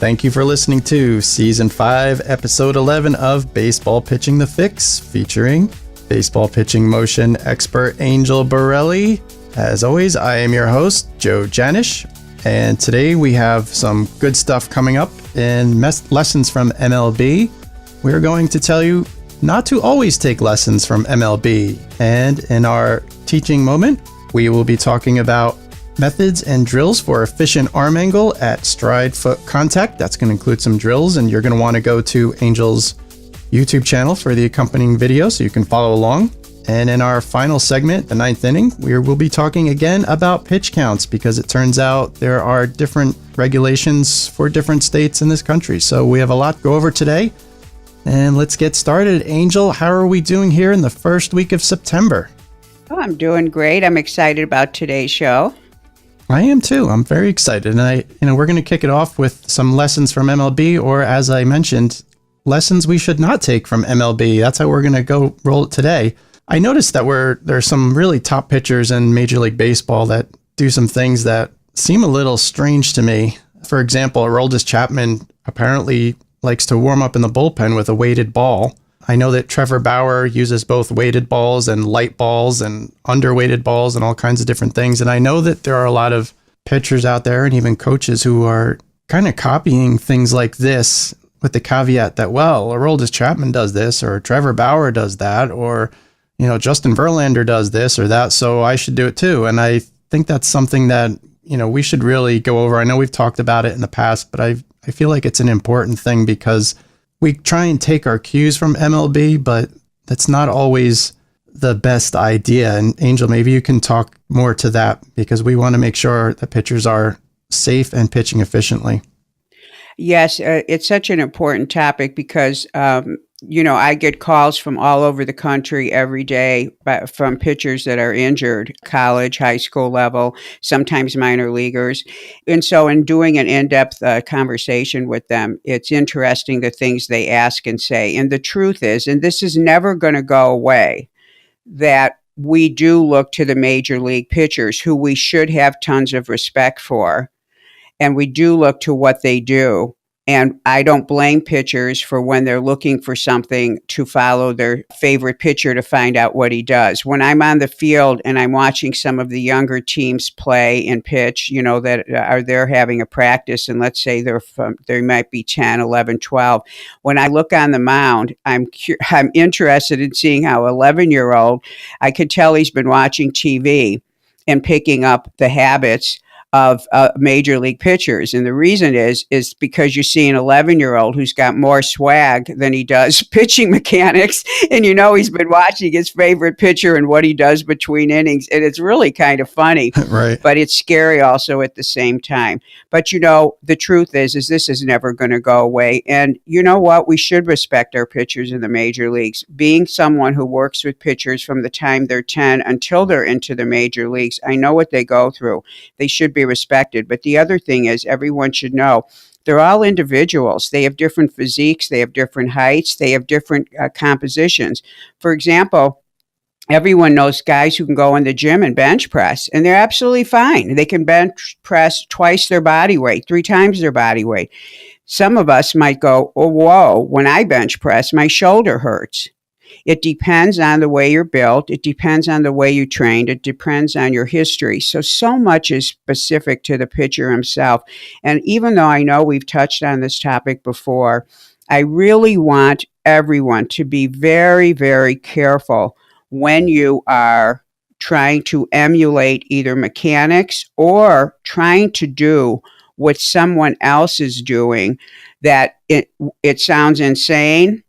Thank you for listening to Season 5, Episode 11 of Baseball Pitching the Fix, featuring baseball pitching motion expert Angel Borrelli. As always, I am your host, Joe Janish, and today we have some good stuff coming up in lessons from MLB. We're going to tell you not to always take lessons from MLB, and in our teaching moment, we will be talking about methods and drills for efficient arm angle at stride foot contact. That's going to include some drills, and you're going to want to go to Angel's YouTube channel for the accompanying video so you can follow along. And in our final segment, the ninth inning, we will be talking again about pitch counts because it turns out there are different regulations for different states in this country. So we have a lot to go over today. And let's get started. Angel, how are we doing here in the first week of September? Oh, I'm doing great. I'm excited about today's show. I am too. I'm very excited. And we're going to kick it off with some lessons from MLB, or as I mentioned, lessons we should not take from MLB. That's how we're going to go roll it today. I noticed that there's some really top pitchers in Major League Baseball that do some things that seem a little strange to me. For example, Aroldis Chapman apparently likes to warm up in the bullpen with a weighted ball. I know that Trevor Bauer uses both weighted balls and light balls and underweighted balls and all kinds of different things. And I know that there are a lot of pitchers out there and even coaches who are kind of copying things like this with the caveat that, well, Aroldis Chapman does this, or Trevor Bauer does that, or, Justin Verlander does this or that, so I should do it too. And I think that's something that, we should really go over. I know we've talked about it in the past, but I feel like it's an important thing because we try and take our cues from MLB, but that's not always the best idea. And Angel, maybe you can talk more to that because we want to make sure that pitchers are safe and pitching efficiently. Yes, it's such an important topic because, I get calls from all over the country every day from pitchers that are injured, college, high school level, sometimes minor leaguers. And so in doing an in-depth conversation with them, it's interesting the things they ask and say. And the truth is, and this is never going to go away, that we do look to the major league pitchers who we should have tons of respect for. And we do look to what they do. And I don't blame pitchers for when they're looking for something to follow their favorite pitcher to find out what he does. When I'm on the field and I'm watching some of the younger teams play and pitch, that are there having a practice, and let's say they might be 10, 11, 12. When I look on the mound, I'm interested in seeing how 11-year-old, I could tell he's been watching TV and picking up the habits of major league pitchers. And the reason is because you see an 11-year-old who's got more swag than he does pitching mechanics. And he's been watching his favorite pitcher and what he does between innings. And it's really kind of funny, right? But it's scary also at the same time. But the truth is this is never going to go away. And you know what? We should respect our pitchers in the major leagues. Being someone who works with pitchers from the time they're 10 until they're into the major leagues, I know what they go through. They should be respected. But the other thing is everyone should know they're all individuals. They have different physiques. They have different heights. They have different compositions. For example, everyone knows guys who can go in the gym and bench press, and they're absolutely fine. They can bench press twice their body weight, 3 times their body weight. Some of us might go, oh, whoa, when I bench press, my shoulder hurts. It depends on the way you're built. It depends on the way you trained. It depends on your history. So much is specific to the pitcher himself. And even though I know we've touched on this topic before, I really want everyone to be very, very careful when you are trying to emulate either mechanics or trying to do what someone else is doing, that it sounds insane,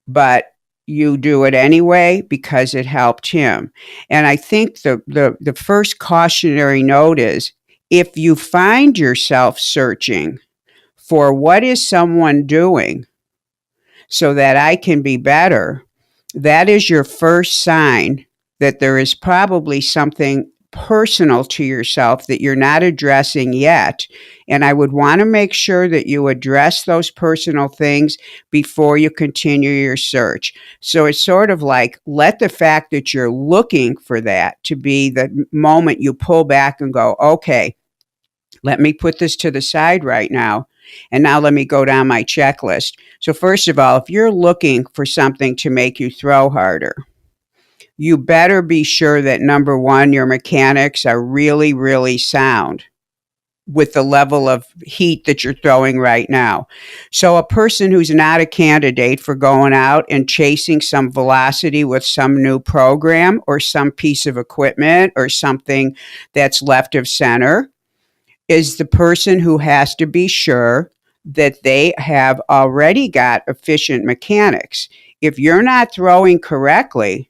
but you do it anyway because it helped him. And I think the first cautionary note is if you find yourself searching for what is someone doing so that I can be better, that is your first sign that there is probably something personal to yourself that you're not addressing yet. And I would want to make sure that you address those personal things before you continue your search. So it's sort of like, let the fact that you're looking for that to be the moment you pull back and go, okay, let me put this to the side right now And now let me go down my checklist. So first of all, if you're looking for something to make you throw harder, you better be sure that number one, your mechanics are really, really sound with the level of heat that you're throwing right now. So a person who's not a candidate for going out and chasing some velocity with some new program or some piece of equipment or something that's left of center is the person who has to be sure that they have already got efficient mechanics. If you're not throwing correctly,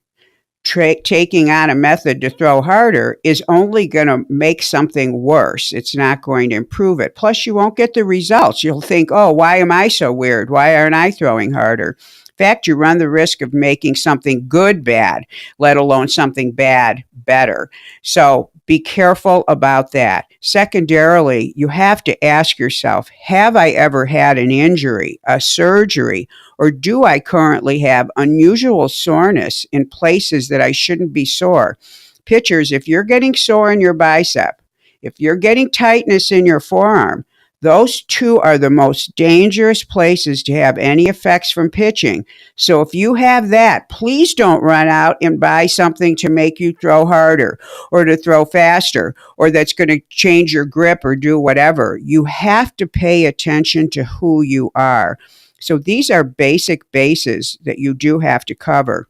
taking on a method to throw harder is only going to make something worse. It's not going to improve it. Plus, you won't get the results. You'll think, oh, why am I so weird? Why aren't I throwing harder? In fact, you run the risk of making something good bad, let alone something bad better. So be careful about that. Secondarily, you have to ask yourself, have I ever had an injury, a surgery, or do I currently have unusual soreness in places that I shouldn't be sore? Pitchers, if you're getting sore in your bicep, if you're getting tightness in your forearm, those two are the most dangerous places to have any effects from pitching. So if you have that, please don't run out and buy something to make you throw harder or to throw faster or that's going to change your grip or do whatever. You have to pay attention to who you are. So these are basic bases that you do have to cover.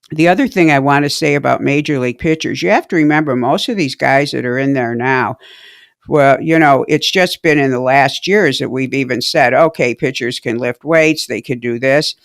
The other thing I want to say about major league pitchers, you have to remember most of these guys that are in there now, well, it's just been in the last years that we've even said, okay, pitchers can lift weights, they could do this.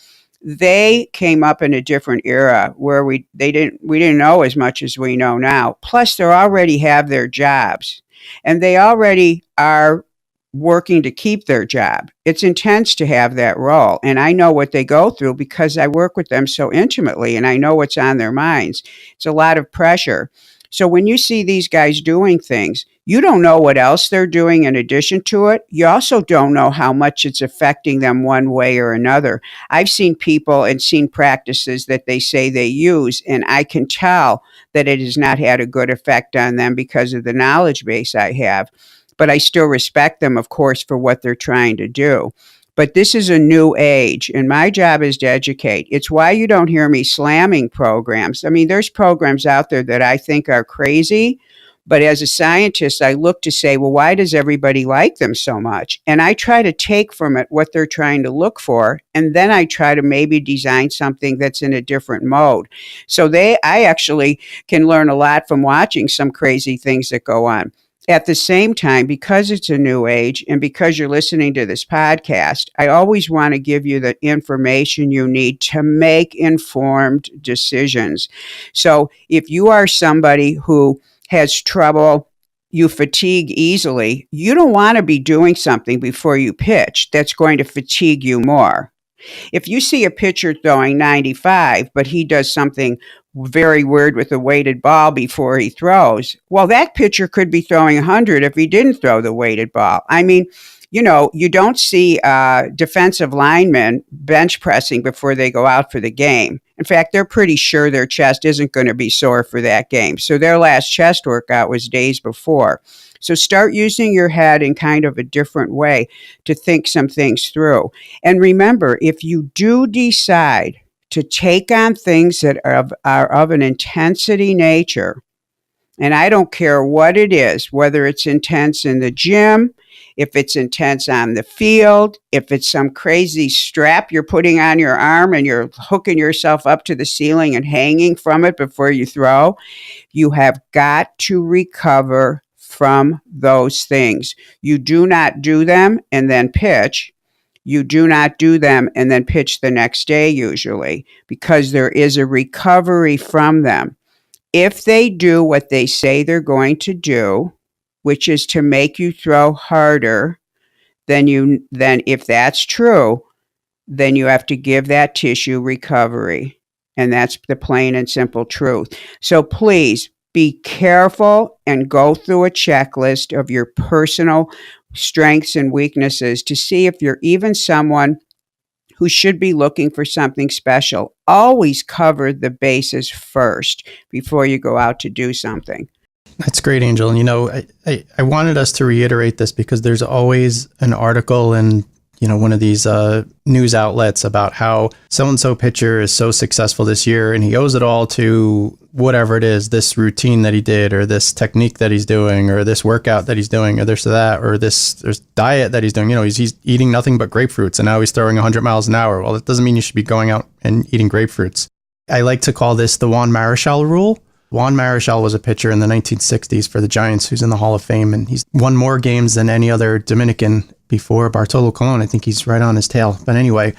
They came up in a different era where we didn't know as much as we know now. Plus, they already have their jobs, and they already are working to keep their job. It's intense to have that role. And I know what they go through because I work with them so intimately and I know what's on their minds. It's a lot of pressure. So when you see these guys doing things, you don't know what else they're doing in addition to it. You also don't know how much it's affecting them one way or another. I've seen people and seen practices that they say they use, and I can tell that it has not had a good effect on them because of the knowledge base I have. But I still respect them, of course, for what they're trying to do. But this is a new age, and my job is to educate. It's why you don't hear me slamming programs. I mean, there's programs out there that I think are crazy, but as a scientist, I look to say, well, why does everybody like them so much? And I try to take from it what they're trying to look for, and then I try to maybe design something that's in a different mode. So I actually can learn a lot from watching some crazy things that go on. At the same time, because it's a new age and because you're listening to this podcast, I always want to give you the information you need to make informed decisions. So if you are somebody who has trouble, you fatigue easily, you don't want to be doing something before you pitch that's going to fatigue you more. If you see a pitcher throwing 95, but he does something very weird with a weighted ball before he throws, well, that pitcher could be throwing 100 if he didn't throw the weighted ball. I mean, you don't see defensive linemen bench pressing before they go out for the game. In fact, they're pretty sure their chest isn't going to be sore for that game. So their last chest workout was days before. So start using your head in kind of a different way to think some things through. And remember, if you do decide to take on things that are of an intensity nature, and I don't care what it is, whether it's intense in the gym, if it's intense on the field, if it's some crazy strap you're putting on your arm and you're hooking yourself up to the ceiling and hanging from it before you throw, you have got to recover from those things. You do not do them and then pitch. You do not do them and then pitch the next day usually, because there is a recovery from them. If they do what they say they're going to do, which is to make you throw harder, then if that's true, then you have to give that tissue recovery. And that's the plain and simple truth. So please be careful and go through a checklist of your personal strengths and weaknesses to see if you're even someone who should be looking for something special. Always cover the bases first before you go out to do something. That's great, Angel. And, I wanted us to reiterate this because there's always an article in, one of these news outlets about how so-and-so pitcher is so successful this year and he owes it all to whatever it is, this routine that he did, or this technique that he's doing, or this workout that he's doing, or this or that, or this diet that he's doing. He's eating nothing but grapefruits and now he's throwing 100 miles an hour. Well, that doesn't mean you should be going out and eating grapefruits. I like to call this the Juan Marichal rule. Juan Marichal was a pitcher in the 1960s for the Giants who's in the Hall of Fame, and he's won more games than any other Dominican before Bartolo Colon. I think he's right on his tail. But anyway,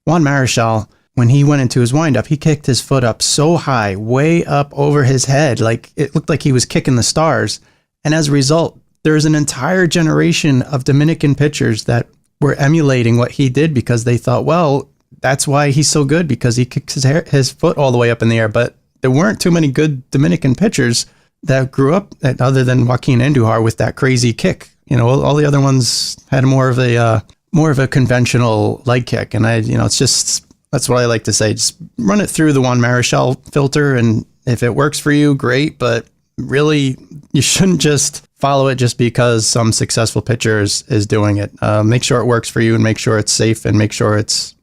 Juan Marichal, when he went into his windup, he kicked his foot up so high, way up over his head, like it looked like he was kicking the stars. And as a result, there's an entire generation of Dominican pitchers that were emulating what he did because they thought, well, that's why he's so good, because he kicks his foot all the way up in the air. But there weren't too many good Dominican pitchers that grew up other than Joaquin Andujar with that crazy kick. All the other ones had more of a conventional leg kick. And it's just, that's what I like to say. Just run it through the Juan Marichal filter. And if it works for you, great. But really, you shouldn't just follow it just because some successful pitcher is doing it. Make sure it works for you and make sure it's safe and make sure it's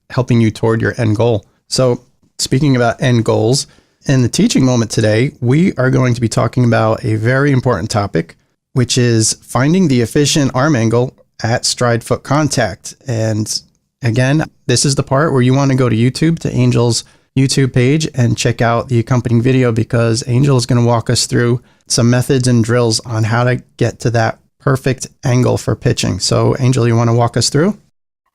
helping you toward your end goal. So speaking about end goals, in the teaching moment today, we are going to be talking about a very important topic, which is finding the efficient arm angle at stride foot contact. And again, this is the part where you want to go to YouTube, to Angel's YouTube page, and check out the accompanying video, because Angel is going to walk us through some methods and drills on how to get to that perfect angle for pitching. So Angel, you want to walk us through?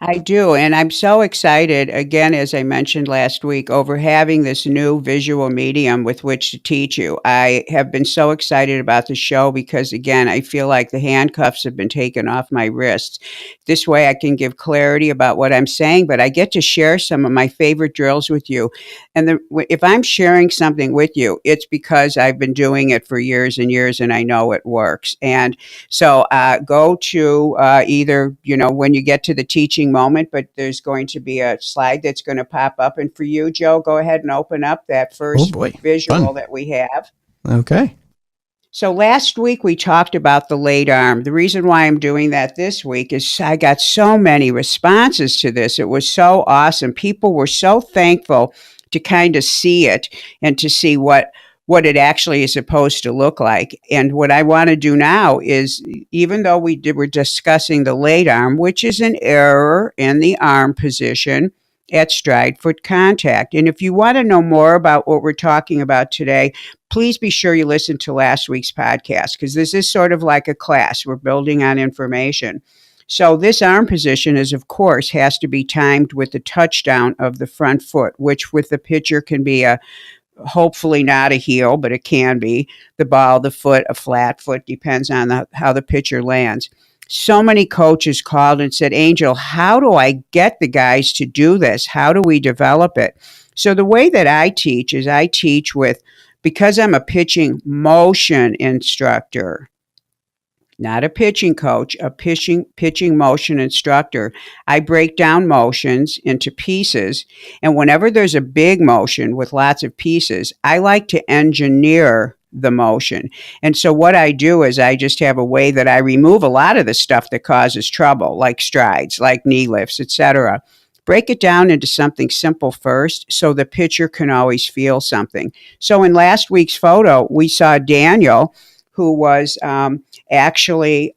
I do. And I'm so excited, again, as I mentioned last week, over having this new visual medium with which to teach you. I have been so excited about the show because, again, I feel like the handcuffs have been taken off my wrists. This way I can give clarity about what I'm saying, but I get to share some of my favorite drills with you. And if I'm sharing something with you, it's because I've been doing it for years and years and I know it works. And so go to either, when you get to the teaching moment, but there's going to be a slide that's going to pop up. And for you, Joe, go ahead and open up that first visual Fun. That we have. Okay. So last week we talked about the late arm. The reason why I'm doing that this week is I got so many responses to this. It was so awesome. People were so thankful to kind of see it and to see what it actually is supposed to look like. And what I want to do now is, even though we're discussing the late arm, which is an error in the arm position at stride foot contact. And if you want to know more about what we're talking about today, please be sure you listen to last week's podcast, because this is sort of like a class. We're building on information. So this arm position is, of course, has to be timed with the touchdown of the front foot, which with the pitcher can be hopefully not a heel, but it can be the ball, the foot, a flat foot, depends on how the pitcher lands. So many coaches called and said, Angel, how do I get the guys to do this? How do we develop it? So the way that I teach is I teach because I'm a pitching motion instructor, not a pitching coach, a pitching motion instructor. I break down motions into pieces. And whenever there's a big motion with lots of pieces, I like to engineer the motion. And so what I do is I just have a way that I remove a lot of the stuff that causes trouble, like strides, like knee lifts, etc. Break it down into something simple first so the pitcher can always feel something. So in last week's photo, we saw Daniel, who was actually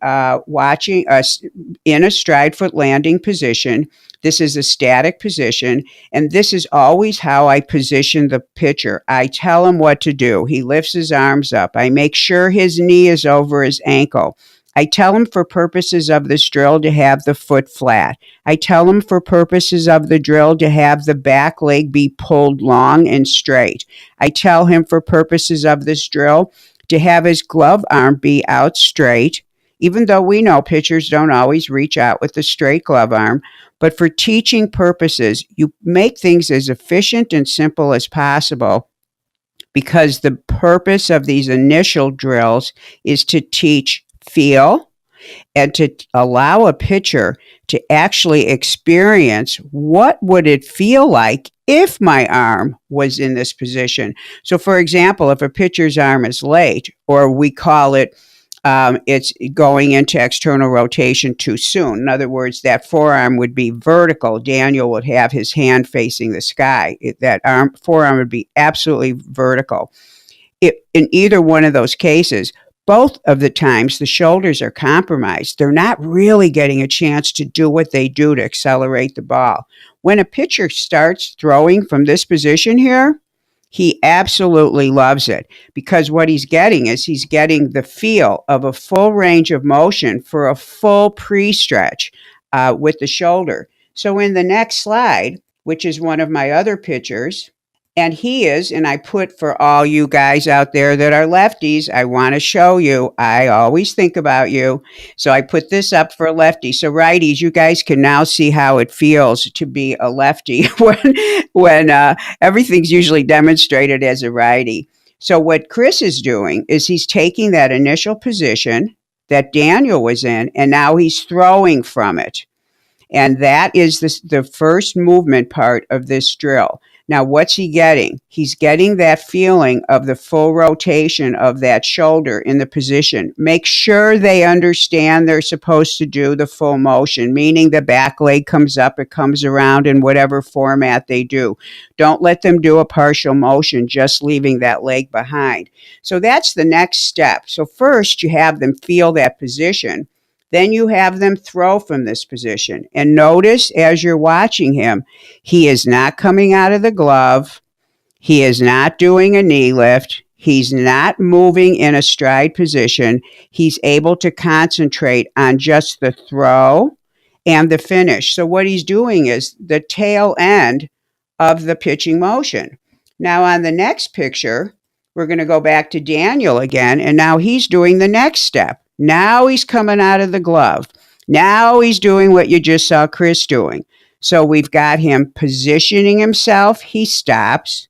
watching us in a stride foot landing position. This is a static position, and this is always how I position the pitcher. I tell him what to do. He lifts his arms up. I make sure his knee is over his ankle. I tell him for purposes of this drill to have the foot flat. I tell him for purposes of the drill to have the back leg be pulled long and straight. I tell him for purposes of this drill to have his glove arm be out straight, even though we know pitchers don't always reach out with the straight glove arm. But for teaching purposes, you make things as efficient and simple as possible, because the purpose of these initial drills is to teach feel and to allow a pitcher to actually experience what would it feel like if my arm was in this position. So, for example, if a pitcher's arm is late, or we call it it's going into external rotation too soon. In other words, that forearm would be vertical. Daniel would have his hand facing the sky. That forearm would be absolutely vertical. In either one of those cases, both of the times the shoulders are compromised. They're not really getting a chance to do what they do to accelerate the ball. When a pitcher starts throwing from this position here, he absolutely loves it, because what he's getting is he's getting the feel of a full range of motion for a full pre-stretch with the shoulder. So in the next slide, which is one of my other pitchers, and he is, and I put for all you guys out there that are lefties, I want to show you, I always think about you. So I put this up for a lefty. So righties, you guys can now see how it feels to be a lefty when everything's usually demonstrated as a righty. So what Chris is doing is he's taking that initial position that Daniel was in, and now he's throwing from it. And that is the first movement part of this drill. Now, what's he getting? He's getting that feeling of the full rotation of that shoulder in the position. Make sure they understand they're supposed to do the full motion, meaning the back leg comes up, it comes around in whatever format they do. Don't let them do a partial motion, just leaving that leg behind. So that's the next step. So first, you have them feel that position. Then you have them throw from this position. And notice as you're watching him, he is not coming out of the glove. He is not doing a knee lift. He's not moving in a stride position. He's able to concentrate on just the throw and the finish. So what he's doing is the tail end of the pitching motion. Now on the next picture, we're going to go back to Daniel again, and now he's doing the next step. Now he's coming out of the glove. Now he's doing what you just saw Chris doing. So we've got him positioning himself. He stops.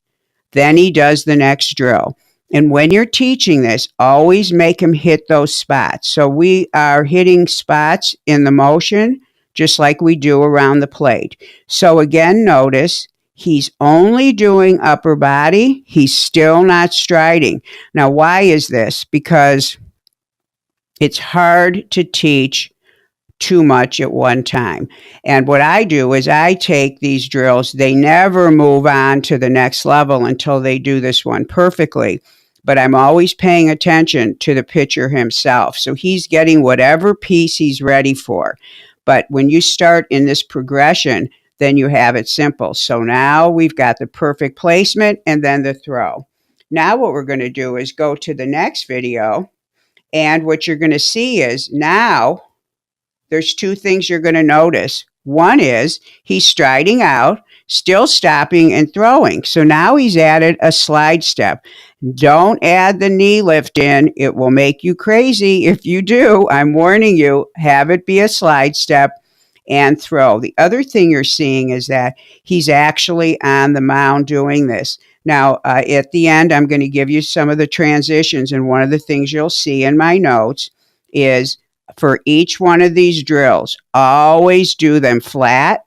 Then he does the next drill. And when you're teaching this, always make him hit those spots. So we are hitting spots in the motion, just like we do around the plate. So again, notice he's only doing upper body. He's still not striding. Now, why is this? Because it's hard to teach too much at one time. And what I do is I take these drills. They never move on to the next level until they do this one perfectly. But I'm always paying attention to the pitcher himself. So he's getting whatever piece he's ready for. But when you start in this progression, then you have it simple. So now we've got the perfect placement and then the throw. Now what we're going to do is go to the next video. And what you're going to see is now there's two things you're going to notice. One is he's striding out, still stopping and throwing. So now he's added a slide step. Don't add the knee lift in. It will make you crazy if you do. I'm warning you, have it be a slide step and throw. The other thing you're seeing is that he's actually on the mound doing this. Now, at the end, I'm going to give you some of the transitions, and one of the things you'll see in my notes is for each one of these drills, always do them flat,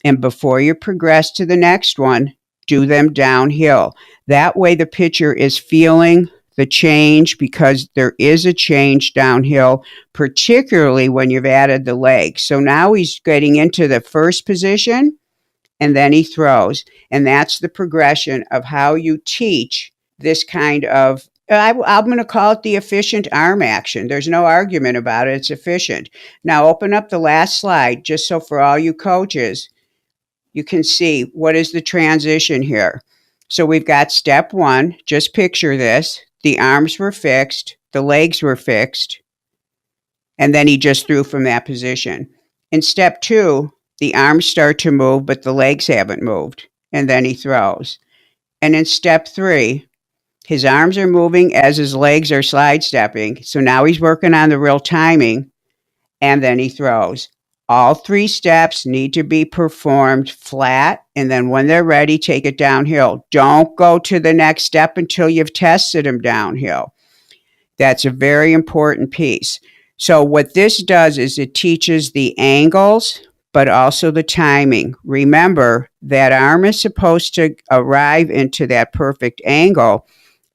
and before you progress to the next one, do them downhill. That way the pitcher is feeling the change, because there is a change downhill, particularly when you've added the leg. So now he's getting into the first position, and then he throws. And that's the progression of how you teach this kind of, I'm going to call it the efficient arm action. There's no argument about it. It's efficient. Now open up the last slide, just so for all you coaches, you can see what is the transition here. So we've got step one. Just picture this. The arms were fixed. The legs were fixed. And then he just threw from that position. In step two, the arms start to move, but the legs haven't moved. And then he throws. And in step three, his arms are moving as his legs are slide stepping. So now he's working on the real timing. And then he throws. All three steps need to be performed flat. And then when they're ready, take it downhill. Don't go to the next step until you've tested them downhill. That's a very important piece. So what this does is it teaches the angles, but also the timing. Remember, that arm is supposed to arrive into that perfect angle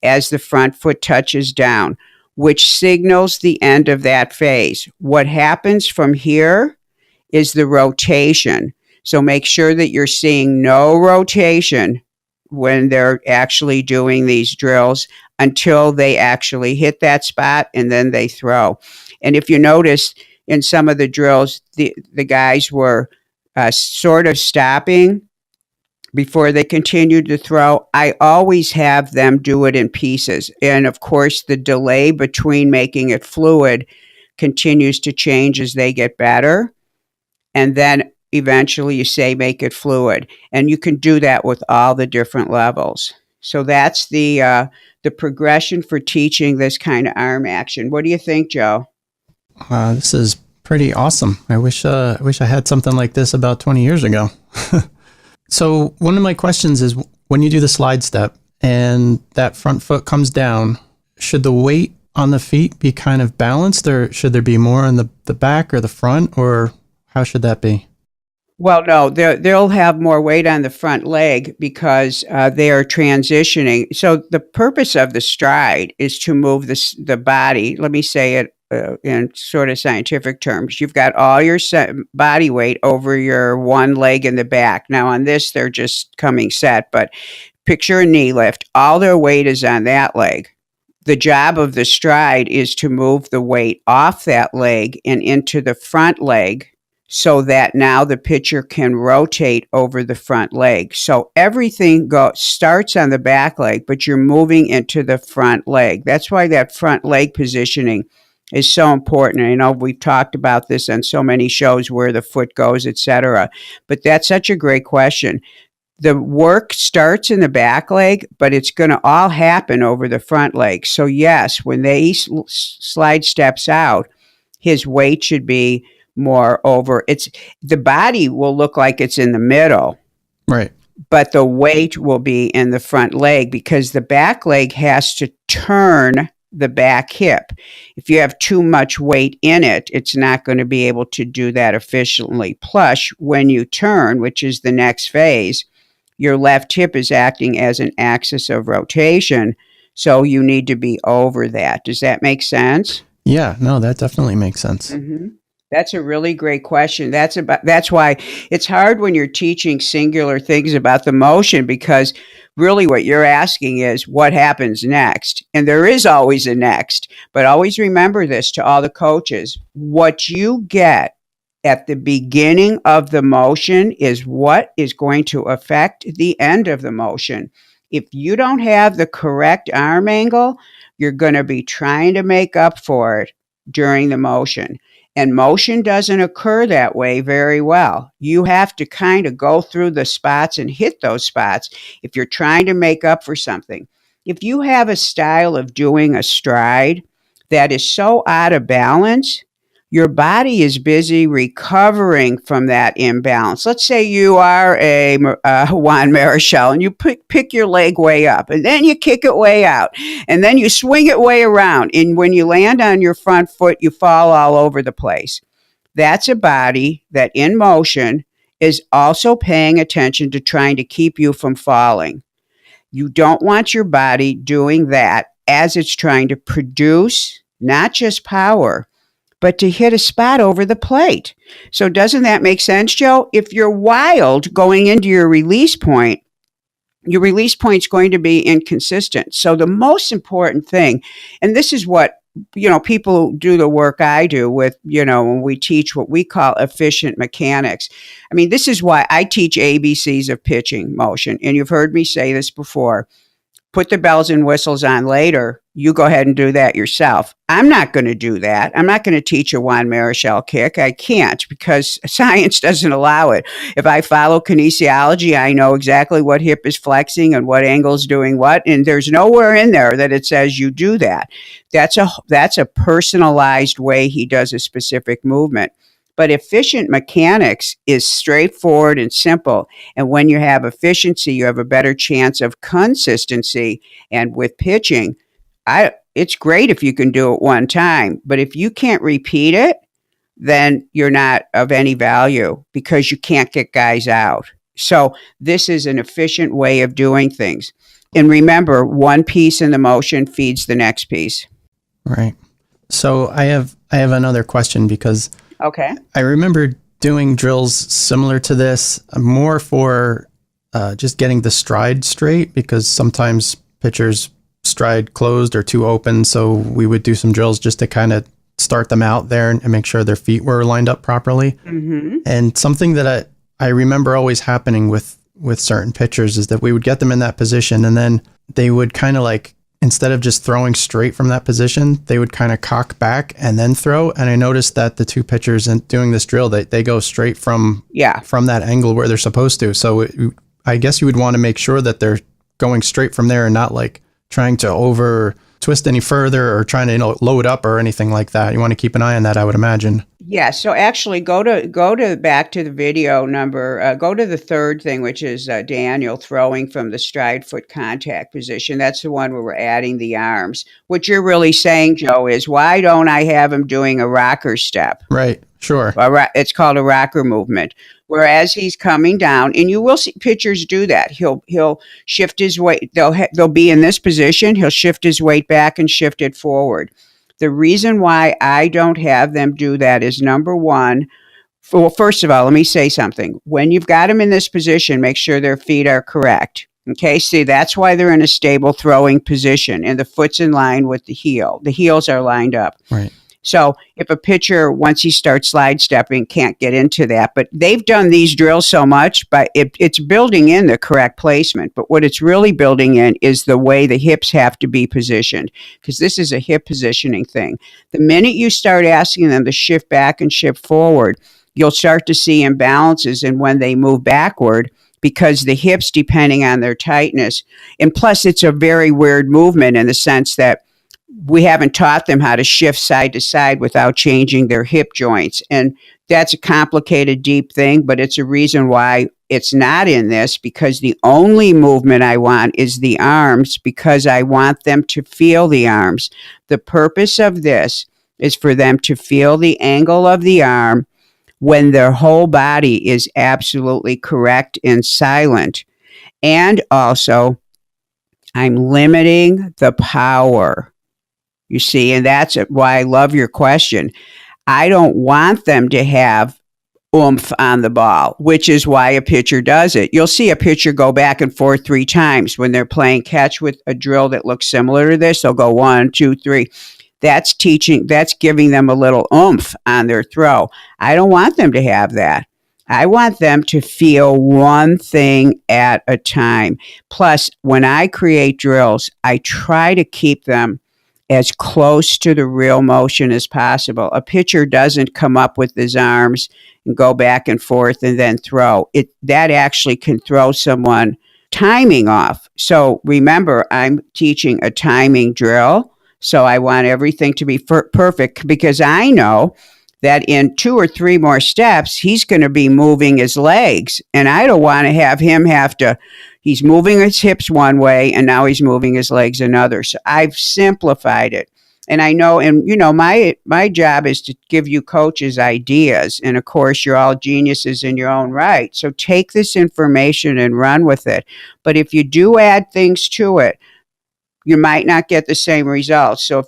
as the front foot touches down, which signals the end of that phase. What happens from here is the rotation. So make sure that you're seeing no rotation when they're actually doing these drills until they actually hit that spot and then they throw. And if you notice in some of the drills, the guys were sort of stopping before they continued to throw. I always have them do it in pieces. And of course, the delay between making it fluid continues to change as they get better. And then eventually you say make it fluid. And you can do that with all the different levels. So that's the progression for teaching this kind of arm action. What do you think, Joe? This is pretty awesome. I wish I had something like this about 20 years ago. So one of my questions is, when you do the slide step and that front foot comes down, should the weight on the feet be kind of balanced, or should there be more on the back or the front, or how should that be? Well, no, they'll have more weight on the front leg because they are transitioning. So the purpose of the stride is to move the body. Let me say it in sort of scientific terms. You've got all your body weight over your one leg in the back. Now on this, they're just coming set, but picture a knee lift. All their weight is on that leg. The job of the stride is to move the weight off that leg and into the front leg, so that now the pitcher can rotate over the front leg. So everything starts on the back leg, but you're moving into the front leg. That's why that front leg positioning is so important. I know we've talked about this on so many shows, where the foot goes, etc. But that's such a great question. The work starts in the back leg, but it's going to all happen over the front leg. So yes, when they slide steps out, his weight should be more over. The body will look like it's in the middle, right? But the weight will be in the front leg, because the back leg has to turn the back hip. If you have too much weight in it, it's not going to be able to do that efficiently. Plus, when you turn, which is the next phase, your left hip is acting as an axis of rotation, so you need to be over that. Does that make sense? Yeah, no, that definitely makes sense. Mm-hmm. That's a really great question. That's why it's hard when you're teaching singular things about the motion, because really what you're asking is what happens next. And there is always a next, but always remember this to all the coaches. What you get at the beginning of the motion is what is going to affect the end of the motion. If you don't have the correct arm angle, you're going to be trying to make up for it during the motion. And motion doesn't occur that way very well. You have to kind of go through the spots and hit those spots if you're trying to make up for something. If you have a style of doing a stride that is so out of balance, your body is busy recovering from that imbalance. Let's say you are a Juan Marichal and you pick your leg way up, and then you kick it way out, and then you swing it way around. And when you land on your front foot, you fall all over the place. That's a body that in motion is also paying attention to trying to keep you from falling. You don't want your body doing that as it's trying to produce not just power, but to hit a spot over the plate. So doesn't that make sense, Joe? If you're wild going into your release point's going to be inconsistent. So the most important thing, and this is what, people who do the work I do with, when we teach what we call efficient mechanics. I mean, this is why I teach ABCs of pitching motion. And you've heard me say this before. Put the bells and whistles on later. You go ahead and do that yourself. I'm not going to do that. I'm not going to teach a Juan Marichal kick. I can't, because science doesn't allow it. If I follow kinesiology, I know exactly what hip is flexing and what angle is doing what, and there's nowhere in there that it says you do that. That's a personalized way he does a specific movement. But efficient mechanics is straightforward and simple. And when you have efficiency, you have a better chance of consistency. And with pitching, it's great if you can do it one time, but if you can't repeat it, then you're not of any value because you can't get guys out. So this is an efficient way of doing things. And remember, one piece in the motion feeds the next piece. Right. So I have another question because Okay. I remember doing drills similar to this, more for just getting the stride straight, because sometimes pitchers stride closed or too open. So we would do some drills just to kind of start them out there and make sure their feet were lined up properly. Mm-hmm. And something that I remember always happening with certain pitchers is that we would get them in that position, and then they would kind of like, instead of just throwing straight from that position, they would kind of cock back and then throw. And I noticed that the two pitchers in doing this drill, they go straight from that angle where they're supposed to. So I guess you would want to make sure that they're going straight from there and not like trying to over twist any further or trying to load up or anything like that. You want to keep an eye on that, I would imagine. Yeah. So actually, go to back to the video number. Go to the third thing, which is Daniel throwing from the stride foot contact position. That's the one where we're adding the arms. What you're really saying, Joe, is why don't I have him doing a rocker step? Right. Sure. It's called a rocker movement. Whereas he's coming down, and you will see pitchers do that. He'll shift his weight. They'll be in this position. He'll shift his weight back and shift it forward. The reason why I don't have them do that is, number one, well, first of all, let me say something. When you've got them in this position, make sure their feet are correct. Okay, see, that's why they're in a stable throwing position, and the foot's in line with the heel. The heels are lined up. Right. So if a pitcher, once he starts slide stepping, can't get into that, but they've done these drills so much, but it's building in the correct placement. But what it's really building in is the way the hips have to be positioned, because this is a hip positioning thing. The minute you start asking them to shift back and shift forward, you'll start to see imbalances in when they move backward, because the hips, depending on their tightness, and plus it's a very weird movement in the sense that we haven't taught them how to shift side to side without changing their hip joints. And that's a complicated, deep thing, but it's a reason why it's not in this, because the only movement I want is the arms, because I want them to feel the arms. The purpose of this is for them to feel the angle of the arm when their whole body is absolutely correct and silent. And also, I'm limiting the power. You see, and that's why I love your question. I don't want them to have oomph on the ball, which is why a pitcher does it. You'll see a pitcher go back and forth 3 times when they're playing catch with a drill that looks similar to this. They'll go 1, 2, 3. That's giving them a little oomph on their throw. I don't want them to have that. I want them to feel one thing at a time. Plus, when I create drills, I try to keep them as close to the real motion as possible. A pitcher doesn't come up with his arms and go back and forth and then throw. That actually can throw someone timing off. So remember, I'm teaching a timing drill. So I want everything to be perfect, because I know that in 2 or 3 more steps, he's going to be moving his legs. And I don't want to have him he's moving his hips one way and now he's moving his legs another. So I've simplified it. And I know, and my job is to give you coaches ideas. And of course, you're all geniuses in your own right. So take this information and run with it. But if you do add things to it, you might not get the same results. So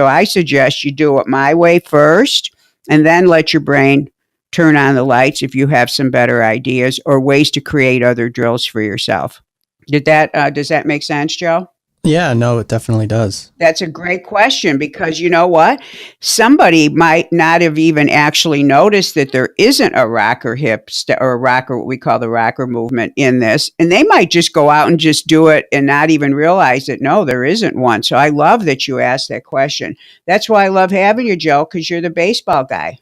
I suggest you do it my way first, and then let your brain turn on the lights if you have some better ideas or ways to create other drills for yourself. Does that make sense, Joe? Yeah, no, it definitely does. That's a great question, because you know what? Somebody might not have even actually noticed that there isn't a rocker or a rocker, what we call the rocker movement in this. And they might just go out and just do it and not even realize that, no, there isn't one. So I love that you asked that question. That's why I love having you, Joe, because you're the baseball guy.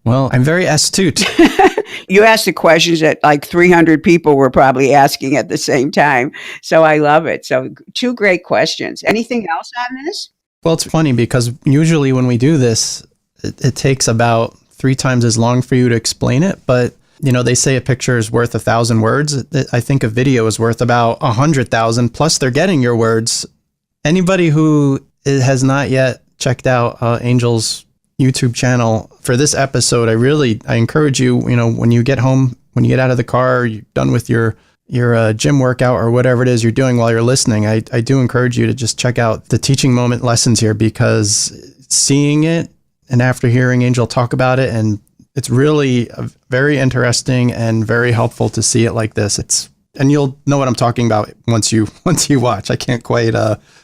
Well, I'm very astute. You asked the questions that like 300 people were probably asking at the same time. So I love it. So 2 great questions. Anything else on this? Well, it's funny because usually when we do this, it takes about 3 times as long for you to explain it. But, they say a picture is worth 1,000 words. I think a video is worth about 100,000. Plus they're getting your words. Anybody who has not yet checked out Angel's YouTube channel for this episode, I encourage you, when you get home, when you get out of the car, you're done with your gym workout or whatever it is you're doing while you're listening, I do encourage you to just check out the teaching moment lessons here, because seeing it and after hearing Angel talk about it, and it's really very interesting and very helpful to see it like this. And you'll know what I'm talking about once you watch. I can't quite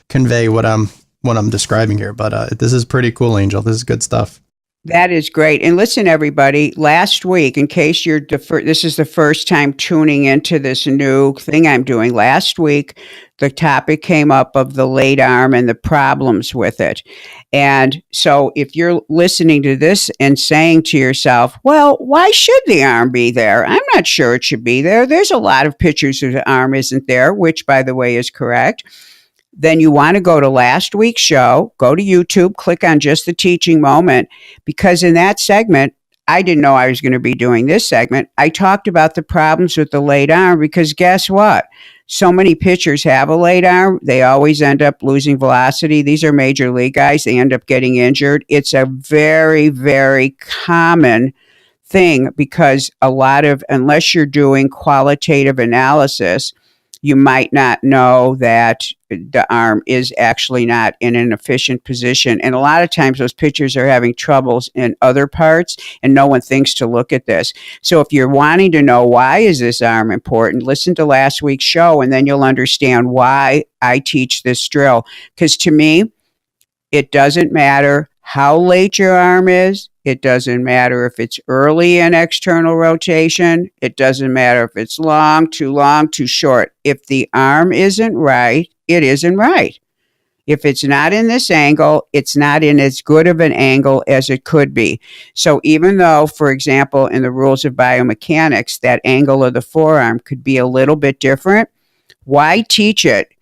convey what I'm describing here, but this is pretty cool, Angel. This is good stuff. That is great. And listen, everybody, last week, in case this is the first time tuning into this new thing I'm doing, last week, the topic came up of the late arm and the problems with it. And so if you're listening to this and saying to yourself, well, why should the arm be there? I'm not sure it should be there. There's a lot of pictures of the arm isn't there, which, by the way, is correct. Then you want to go to last week's show, go to YouTube, click on just the teaching moment, because in that segment, I didn't know I was going to be doing this segment. I talked about the problems with the late arm, because guess what? So many pitchers have a late arm. They always end up losing velocity. These are major league guys. They end up getting injured. It's a very, very common thing, because unless you're doing qualitative analysis, you might not know that the arm is actually not in an efficient position. And a lot of times those pitchers are having troubles in other parts, and no one thinks to look at this. So if you're wanting to know why is this arm important, listen to last week's show, and then you'll understand why I teach this drill. Because to me, it doesn't matter how late your arm is. It doesn't matter if it's early in external rotation. It doesn't matter if it's long, too short. If the arm isn't right, it isn't right. If it's not in this angle, it's not in as good of an angle as it could be. So even though, for example, in the rules of biomechanics, that angle of the forearm could be a little bit different, why teach it?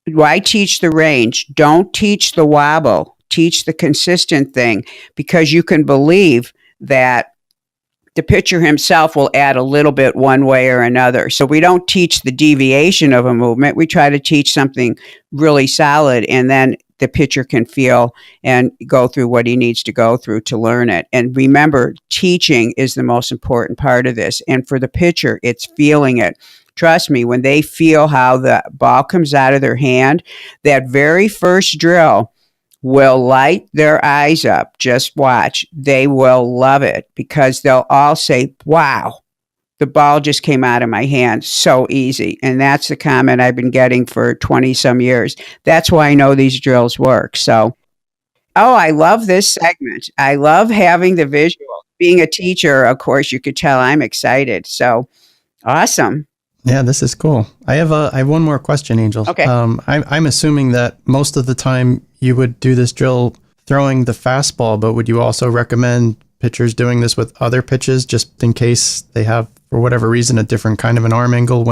Why teach the range? Don't teach the wobble. Teach the consistent thing, because you can believe that the pitcher himself will add a little bit one way or another. So we don't teach the deviation of a movement. We try to teach something really solid, and then the pitcher can feel and go through what he needs to go through to learn it. And remember, teaching is the most important part of this. And for the pitcher, it's feeling it. Trust me, when they feel how the ball comes out of their hand, that very first drill will light their eyes up. Just watch. They will love it, because they'll all say, wow, the ball just came out of my hand so easy. And that's the comment I've been getting for 20 some years. That's why I know these drills work. So, I love this segment. I love having the visual. Being a teacher, of course, you could tell I'm excited. So awesome. Yeah, this is cool. I have one more question, Angel. Okay. I'm assuming that most of the time you would do this drill throwing the fastball, but would you also recommend pitchers doing this with other pitches, just in case they have, for whatever reason, a different kind of an arm angle,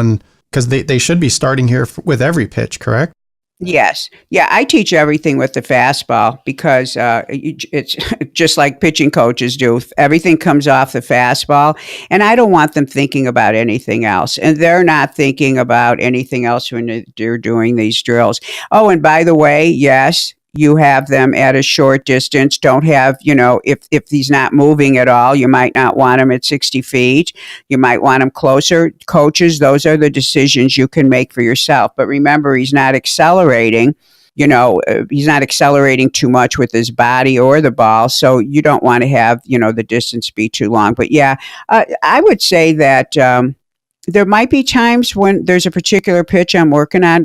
because they should be starting here with every pitch, correct? Yes. Yeah, I teach everything with the fastball, because it's just like pitching coaches do. Everything comes off the fastball, and I don't want them thinking about anything else. And they're not thinking about anything else when they're doing these drills. Oh, and by the way, yes, you have them at a short distance. Don't have, if he's not moving at all, you might not want him at 60 feet. You might want him closer. Coaches, those are the decisions you can make for yourself. But remember, he's not accelerating. He's not accelerating too much with his body or the ball. So you don't want to have, the distance be too long. But yeah, I would say that there might be times when there's a particular pitch I'm working on.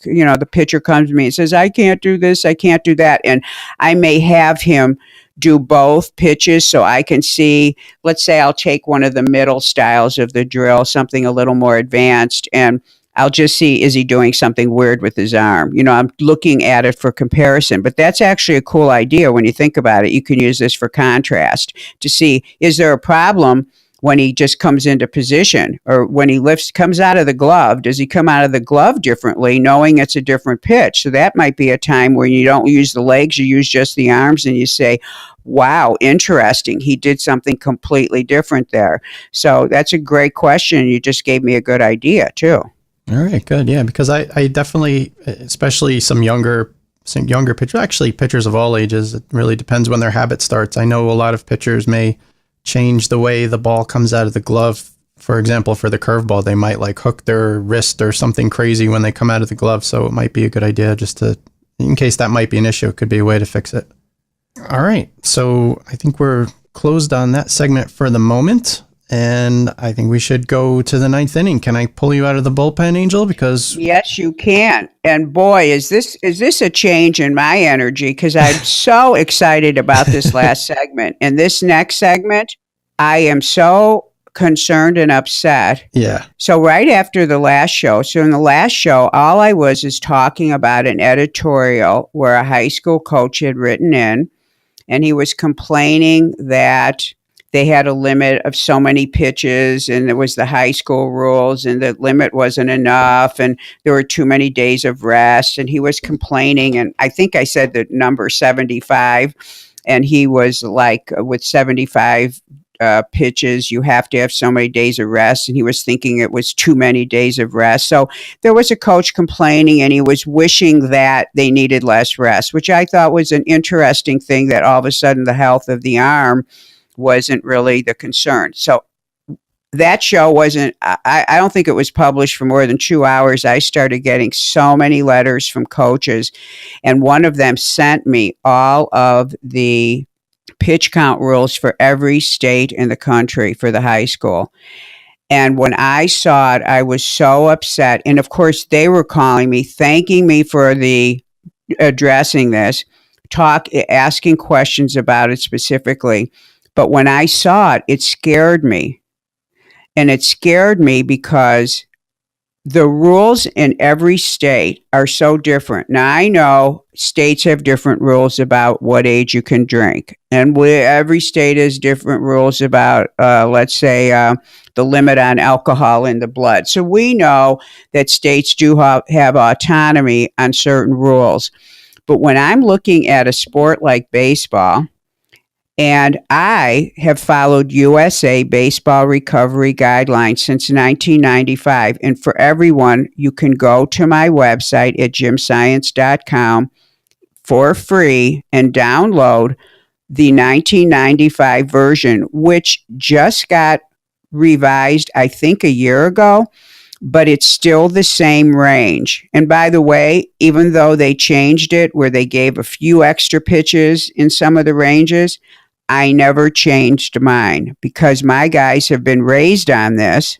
The pitcher comes to me and says, I can't do this, I can't do that. And I may have him do both pitches so I can see, let's say I'll take one of the middle styles of the drill, something a little more advanced, and I'll just see, is he doing something weird with his arm? I'm looking at it for comparison, but that's actually a cool idea when you think about it. You can use this for contrast to see, is there a problem when he just comes into position, or when he comes out of the glove? Does he come out of the glove differently, knowing it's a different pitch? So that might be a time where you don't use the legs, you use just the arms, and you say, wow, interesting. He did something completely different there. So that's a great question. You just gave me a good idea too. All right, good. Yeah, because I definitely, especially some younger some younger pitchers, actually pitchers of all ages. It really depends when their habit starts. I know a lot of pitchers may change the way the ball comes out of the glove. For example, for the curveball, they might like hook their wrist or something crazy when they come out of the glove. So it might be a good idea just to, in case that might be an issue, it could be a way to fix it. All right. So I think we're closed on that segment for the moment. And I think we should go to the ninth inning. Can I pull you out of the bullpen, Angel? Because yes, you can. And boy, is this a change in my energy, because I'm so excited about this last segment. And this next segment, I am so concerned and upset. Yeah. So right after the last show, so in the last show, all I was is talking about an editorial where a high school coach had written in, and he was complaining that they had a limit of so many pitches, and there was the high school rules, and the limit wasn't enough, and there were too many days of rest. And he was complaining, and I think I said the number 75, and he was like, with 75 pitches, you have to have so many days of rest, and he was thinking it was too many days of rest. So there was a coach complaining, and he was wishing that they needed less rest, which I thought was an interesting thing, that all of a sudden the health of the arm wasn't really the concern. So that show wasn't, I don't think it was published for more than 2 hours. I started getting so many letters from coaches, and one of them sent me all of the pitch count rules for every state in the country for the high school. And when I saw it, I was so upset. And of course, they were calling me, thanking me for the addressing this, asking questions about it specifically. But when I saw it, it scared me. And it scared me because the rules in every state are so different. Now, I know states have different rules about what age you can drink. And every state has different rules about, let's say, the limit on alcohol in the blood. So we know that states do have autonomy on certain rules. But when I'm looking at a sport like baseball, and I have followed USA baseball recovery guidelines since 1995. And for everyone, you can go to my website at gymscience.com for free and download the 1995 version, which just got revised, I think, a year ago, but it's still the same range. And by the way, even though they changed it where they gave a few extra pitches in some of the ranges, I never changed mine because my guys have been raised on this,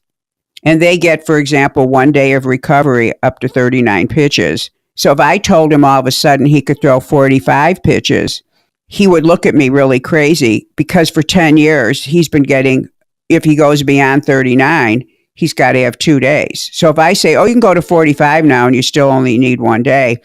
and they get, for example, 1 day of recovery up to 39 pitches. So if I told him all of a sudden he could throw 45 pitches, he would look at me really crazy, because for 10 years he's been getting, if he goes beyond 39, he's got to have 2 days. So if I say, oh, you can go to 45 now and you still only need 1 day,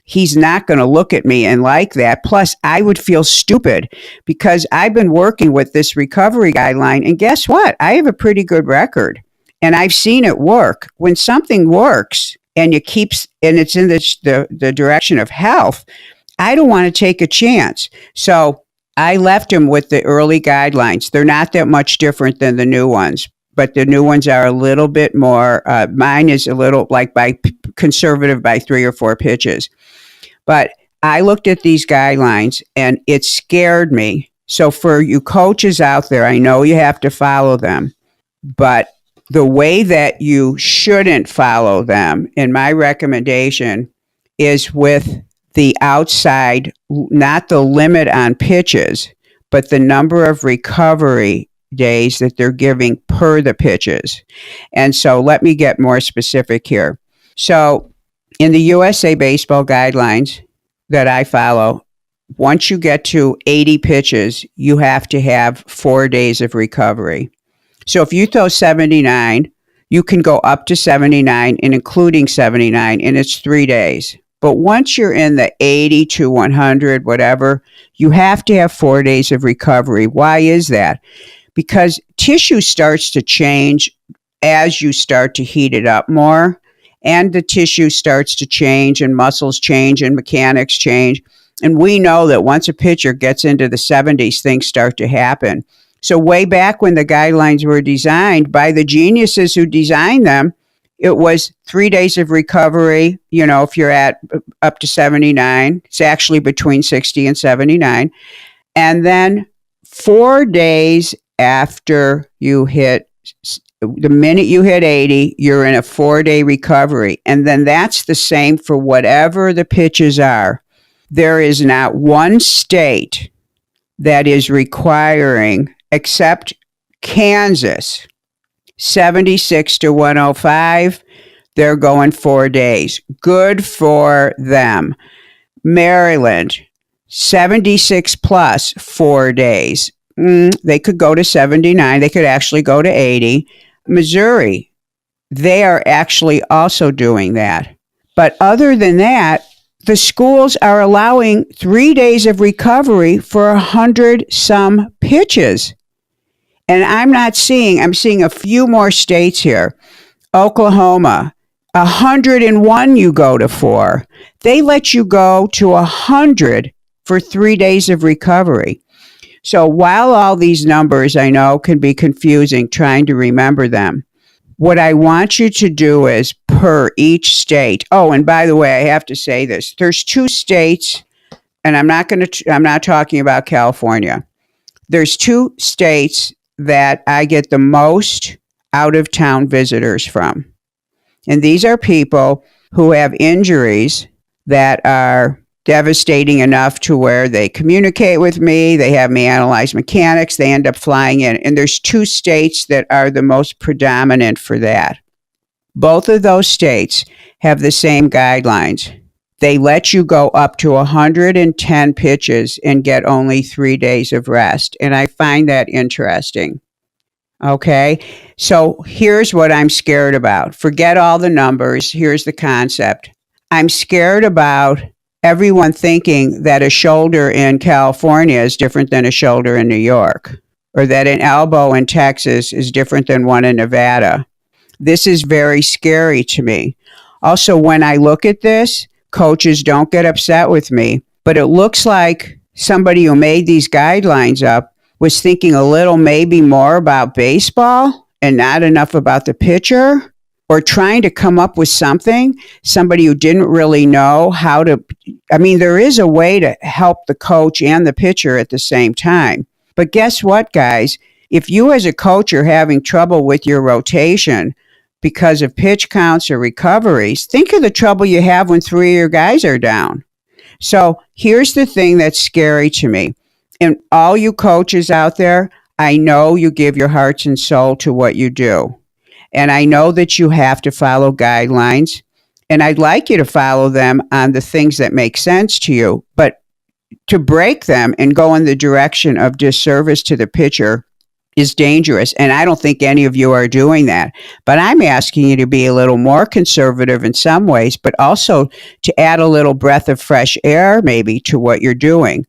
he's not going to look at me and like that. Plus, I would feel stupid because I've been working with this recovery guideline, and guess what? I have a pretty good record, and I've seen it work. When something works and it's in the direction of health, I don't want to take a chance. So I left him with the early guidelines. They're not that much different than the new ones, but the new ones are a little bit more, mine is a little like conservative by 3 or 4 pitches. But I looked at these guidelines and it scared me. So for you coaches out there, I know you have to follow them, but the way that you shouldn't follow them, in my recommendation, is with the outside, not the limit on pitches, but the number of recovery days that they're giving per the pitches. And so let me get more specific here. So in the USA Baseball guidelines that I follow, once you get to 80 pitches, you have to have 4 days of recovery. So if you throw 79, you can go up to 79 and including 79, and it's 3 days. But once you're in the 80 to 100, whatever, you have to have 4 days of recovery. Why is that? Because tissue starts to change as you start to heat it up more, and the tissue starts to change, and muscles change, and mechanics change. And we know that once a pitcher gets into the 70s, things start to happen. So way back when the guidelines were designed by the geniuses who designed them, It was 3 days of recovery. If you're at up to 79, it's actually between 60 and 79. And then 4 days after you hit, the minute you hit 80, you're in a 4-day recovery. And then that's the same for whatever the pitches are. There is not one state that is requiring, except Kansas, 76 to 105. They're going 4 days. Good for them. Maryland, 76 plus 4 days. They could go to 79. They could actually go to 80. Missouri, they are actually also doing that. But other than that, the schools are allowing 3 days of recovery for 100 some pitches. And I'm seeing a few more states here. Oklahoma, 101 you go to 4. They let you go to 100 for 3 days of recovery. So while all these numbers I know can be confusing trying to remember them, what I want you to do is per each state. Oh, and by the way, I have to say this. There's 2 states, and I'm not talking about California. There's 2 states that I get the most out-of-town visitors from. And these are people who have injuries that are devastating enough to where they communicate with me, they have me analyze mechanics, they end up flying in. And there's 2 states that are the most predominant for that. Both of those states have the same guidelines. They let you go up to 110 pitches and get only 3 days of rest. And I find that interesting. Okay, so here's what I'm scared about. Forget all the numbers. Here's the concept. I'm scared about everyone thinking that a shoulder in California is different than a shoulder in New York, or that an elbow in Texas is different than one in Nevada. This is very scary to me. Also, when I look at this, coaches, don't get upset with me, but it looks like somebody who made these guidelines up was thinking a little maybe more about baseball and not enough about the pitcher, or trying to come up with somebody who didn't really know how to. There is a way to help the coach and the pitcher at the same time. But guess what, guys? If you as a coach are having trouble with your rotation because of pitch counts or recoveries, think of the trouble you have when 3 of your guys are down. So here's the thing that's scary to me. And all you coaches out there, I know you give your hearts and soul to what you do. And I know that you have to follow guidelines. And I'd like you to follow them on the things that make sense to you. But to break them and go in the direction of disservice to the pitcher is dangerous. And I don't think any of you are doing that. But I'm asking you to be a little more conservative in some ways, but also to add a little breath of fresh air maybe to what you're doing.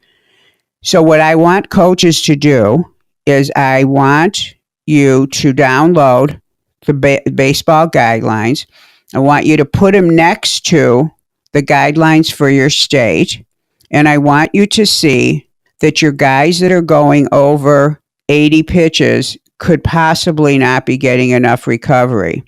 So what I want coaches to do is I want you to download the baseball guidelines. I want you to put them next to the guidelines for your state. And I want you to see that your guys that are going over 80 pitches could possibly not be getting enough recovery.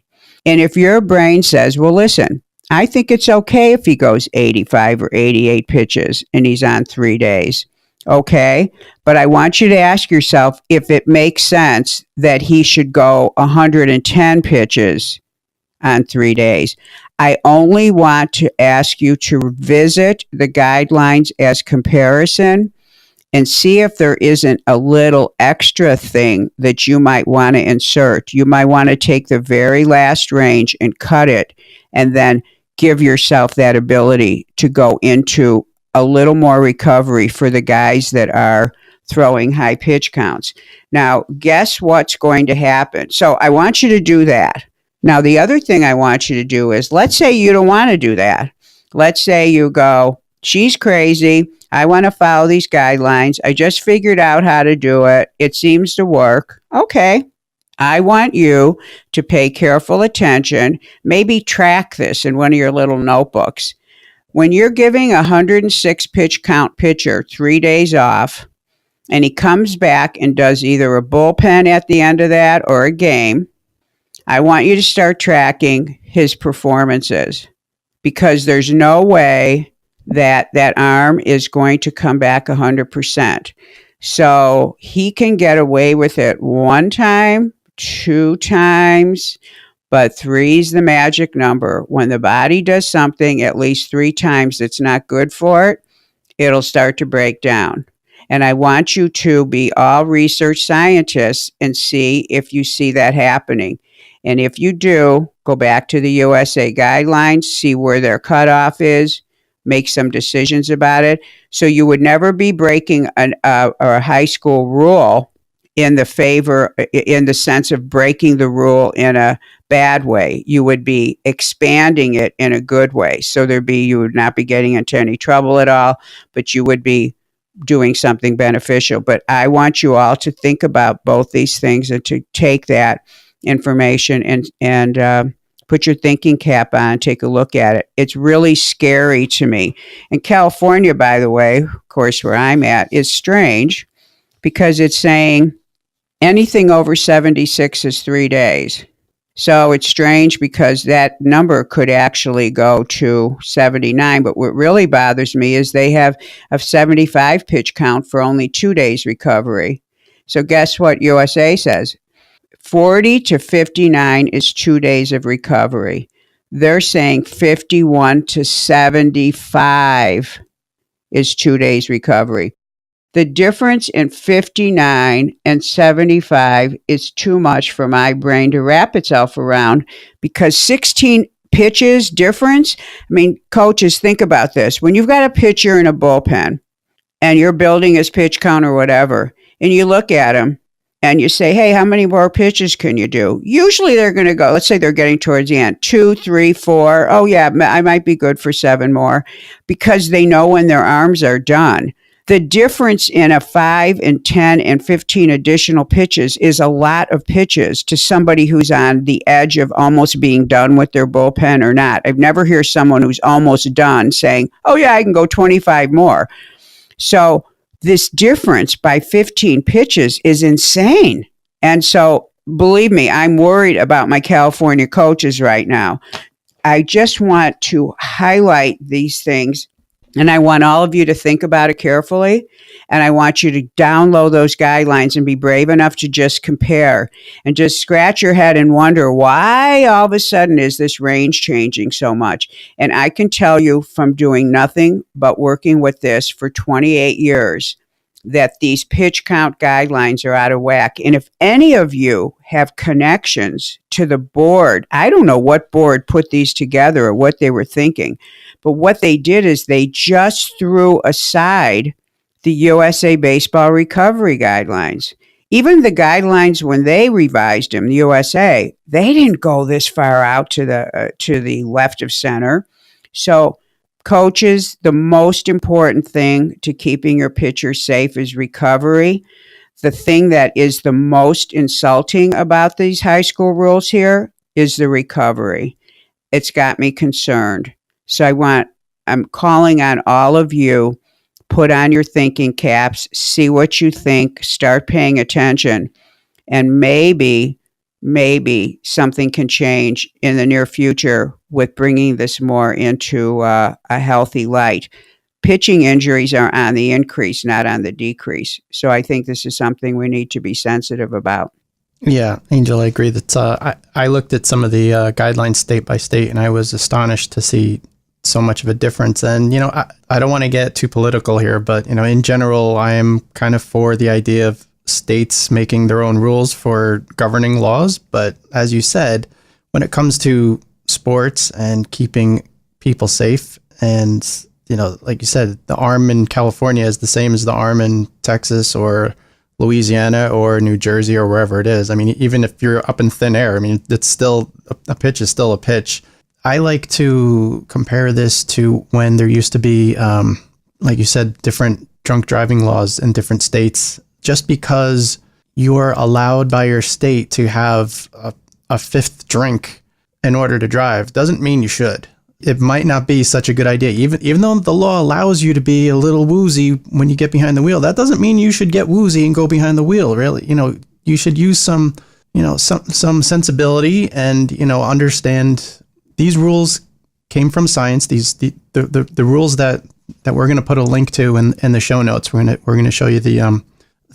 And if your brain says, well, listen, I think it's okay if he goes 85 or 88 pitches and he's on 3 days. Okay, but I want you to ask yourself if it makes sense that he should go 110 pitches on 3 days. I only want to ask you to visit the guidelines as comparison and see if there isn't a little extra thing that you might want to insert. You might want to take the very last range and cut it, and then give yourself that ability to go into a little more recovery for the guys that are throwing high pitch counts. Now, guess what's going to happen? So I want you to do that. Now, the other thing I want you to do is, let's say you don't want to do that. Let's say you go, she's crazy. I want to follow these guidelines. I just figured out how to do it. It seems to work. Okay. I want you to pay careful attention. Maybe track this in one of your little notebooks. When you're giving a 106 pitch count pitcher 3 days off, and he comes back and does either a bullpen at the end of that or a game, I want you to start tracking his performances, because there's no way that that arm is going to come back 100%. So he can get away with it one time, two times, but three's the magic number. When the body does something at least three times that's not good for it, it'll start to break down. And I want you to be all research scientists and see if you see that happening. And if you do, go back to the USA guidelines, see where their cutoff is, make some decisions about it. So you would never be breaking a high school rule in the sense of breaking the rule in a bad way. You would be expanding it in a good way. So you would not be getting into any trouble at all, but you would be doing something beneficial. But I want you all to think about both these things and to take that information and put your thinking cap on, take a look at it. It's really scary to me. And California, by the way, of course, where I'm at, is strange because it's saying anything over 76 is 3 days. So it's strange because that number could actually go to 79. But what really bothers me is they have a 75 pitch count for only 2 days recovery. So guess what USA says? 40 to 59 is 2 days of recovery. They're saying 51 to 75 is 2 days recovery. The difference in 59 and 75 is too much for my brain to wrap itself around, because 16 pitches difference. I mean, coaches, think about this. When you've got a pitcher in a bullpen and you're building his pitch count or whatever, and you look at him and you say, hey, how many more pitches can you do? Usually they're going to go, let's say they're getting towards the end, 2, 3, 4. Oh, yeah, I might be good for 7 more, because they know when their arms are done. The difference in a 5 and 10 and 15 additional pitches is a lot of pitches to somebody who's on the edge of almost being done with their bullpen or not. I've never heard someone who's almost done saying, oh, yeah, I can go 25 more. So this difference by 15 pitches is insane. And so, believe me, I'm worried about my California coaches right now. I just want to highlight these things, and I want all of you to think about it carefully. And I want you to download those guidelines and be brave enough to just compare and just scratch your head and wonder, why all of a sudden is this range changing so much? And I can tell you from doing nothing but working with this for 28 years that these pitch count guidelines are out of whack. And if any of you have connections to the board, I don't know what board put these together or what they were thinking, but what they did is they just threw aside the USA Baseball Recovery Guidelines. Even the guidelines, when they revised them, the USA, they didn't go this far out to the left of center. So coaches, the most important thing to keeping your pitcher safe is recovery. The thing that is the most insulting about these high school rules here is the recovery. It's got me concerned. So I'm calling on all of you, put on your thinking caps, see what you think, start paying attention, and maybe something can change in the near future with bringing this more into a healthy light. Pitching injuries are on the increase, not on the decrease. So I think this is something we need to be sensitive about. Yeah, Angel, I agree that I looked at some of the guidelines state by state, and I was astonished to see so much of a difference. And, I don't want to get too political here, but, in general, I am kind of for the idea of states making their own rules for governing laws. But as you said, when it comes to sports and keeping people safe, and, like you said, the arm in California is the same as the arm in Texas or Louisiana or New Jersey or wherever it is. I mean, even if you're up in thin air, I mean, it's still, a pitch is still a pitch. I like to compare this to when there used to be, like you said, different drunk driving laws in different states. Just because you're allowed by your state to have a fifth drink in order to drive doesn't mean you should. It might not be such a good idea. Even though the law allows you to be a little woozy when you get behind the wheel, that doesn't mean you should get woozy and go behind the wheel, really. You should use some some sensibility and, understand these rules came from science. The rules that we're going to put a link to in the show notes. We're going to show you the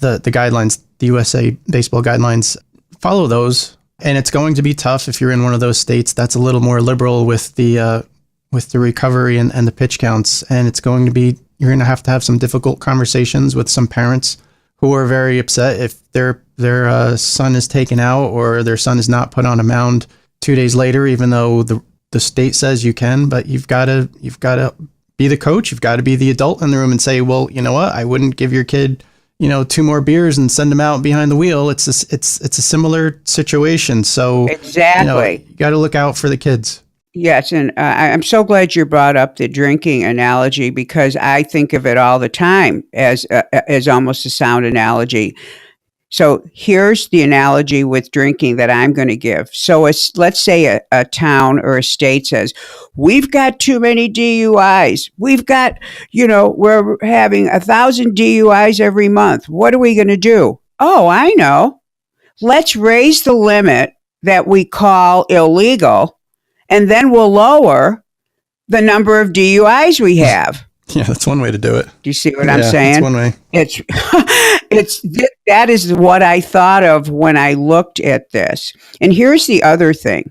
guidelines, the USA baseball guidelines. Follow those. And it's going to be tough if you're in one of those states that's a little more liberal with the recovery and the pitch counts. And you're going to have some difficult conversations with some parents who are very upset if their son is taken out or their son is not put on a mound 2 days later, even though the state says you can. But you've got to be the coach. You've got to be the adult in the room and say, well, you know what? I wouldn't give your kid 2 more beers and send them out behind the wheel. It's a similar situation. So exactly, you got to look out for the kids. Yes, and I'm so glad you brought up the drinking analogy, because I think of it all the time as almost a sound analogy. So here's the analogy with drinking that I'm going to give. So let's say a town or a state says, we've got too many DUIs. We've got, we're having 1,000 DUIs every month. What are we going to do? Oh, I know. Let's raise the limit that we call illegal, and then we'll lower the number of DUIs we have. Yeah, that's one way to do it. Do you see what I'm saying? That's one way. That is what I thought of when I looked at this. And here's the other thing.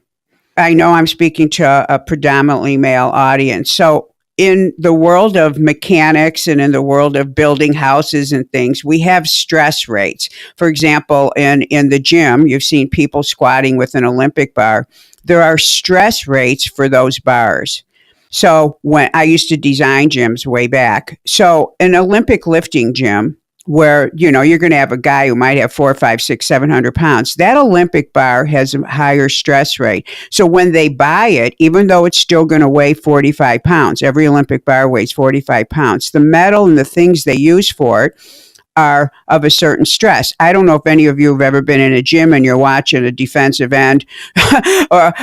I know I'm speaking to a predominantly male audience. So in the world of mechanics and in the world of building houses and things, we have stress rates. For example, in the gym, you've seen people squatting with an Olympic bar. There are stress rates for those bars. So when I used to design gyms way back, so an Olympic lifting gym where, you're going to have a guy who might have 400, 500, 600, 700 pounds, that Olympic bar has a higher stress rate. So when they buy it, even though it's still going to weigh 45 pounds, every Olympic bar weighs 45 pounds, the metal and the things they use for it are of a certain stress. I don't know if any of you have ever been in a gym and you're watching a defensive end or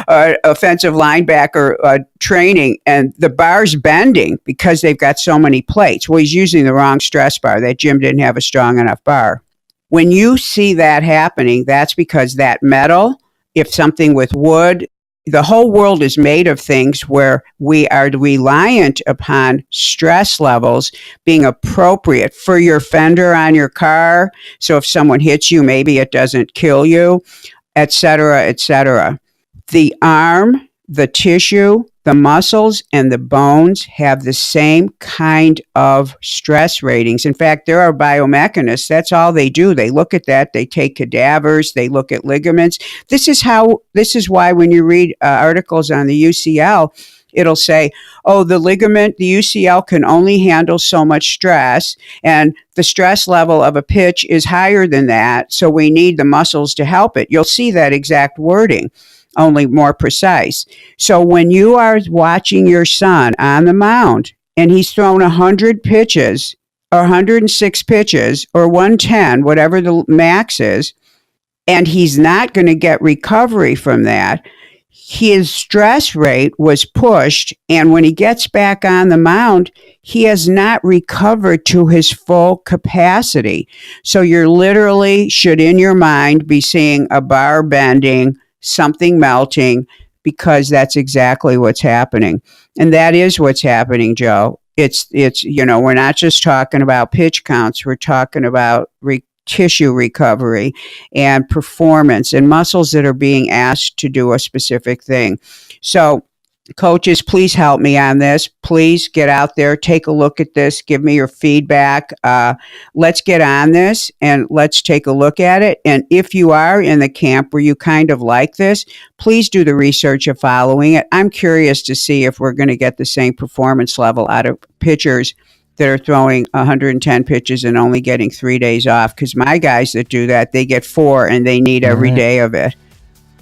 offensive linebacker training, and the bar's bending because they've got so many plates. Well, he's using the wrong stress bar. That gym didn't have a strong enough bar. When you see that happening, that's because that metal, if something with wood, the whole world is made of things where we are reliant upon stress levels being appropriate for your fender on your car. So if someone hits you, maybe it doesn't kill you, et cetera, et cetera. The arm, the tissue, the muscles, and the bones have the same kind of stress ratings. In fact, there are biomechanists. That's all they do. They look at that. They take cadavers. They look at ligaments. This is why when you read articles on the UCL, it'll say, oh, the ligament, the UCL can only handle so much stress, and the stress level of a pitch is higher than that, so we need the muscles to help it. You'll see that exact wording, only more precise. So when you are watching your son on the mound and he's thrown 100 pitches or 106 pitches or 110, whatever the max is, and he's not going to get recovery from that, his stress rate was pushed, and when he gets back on the mound, he has not recovered to his full capacity. So you're literally should in your mind be seeing a bar bending, something melting, because that's exactly what's happening. And that is what's happening, Joe. It's we're not just talking about pitch counts. We're talking about tissue recovery and performance and muscles that are being asked to do a specific thing. So coaches, please help me on this. Please get out there, take a look at this, give me your feedback. Let's get on this and let's take a look at it. And if you are in the camp where you kind of like this, please do the research of following it. I'm curious to see if we're going to get the same performance level out of pitchers that are throwing 110 pitches and only getting 3 days off. Because my guys that do that, they get 4 and they need every day of it.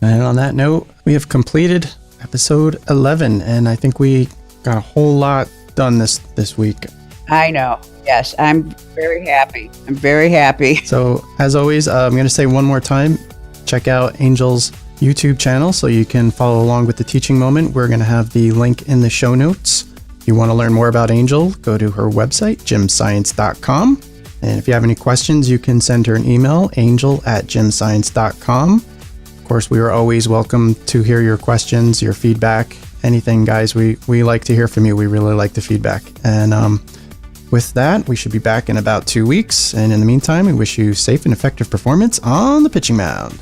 And on that note, we have completed episode 11, and I think we got a whole lot done this week. I know. Yes, I'm very happy. I'm very happy. So as always, I'm going to say one more time, check out Angel's YouTube channel so you can follow along with the teaching moment. We're going to have the link in the show notes. If you want to learn more about Angel, go to her website, gymscience.com. And if you have any questions, you can send her an email, angel@gymscience.com. course, we are always welcome to hear your questions, your feedback, anything, guys. We like to hear from you. We really like the feedback. And with that, we should be back in about 2 weeks. And in the meantime, we wish you safe and effective performance on the pitching mound.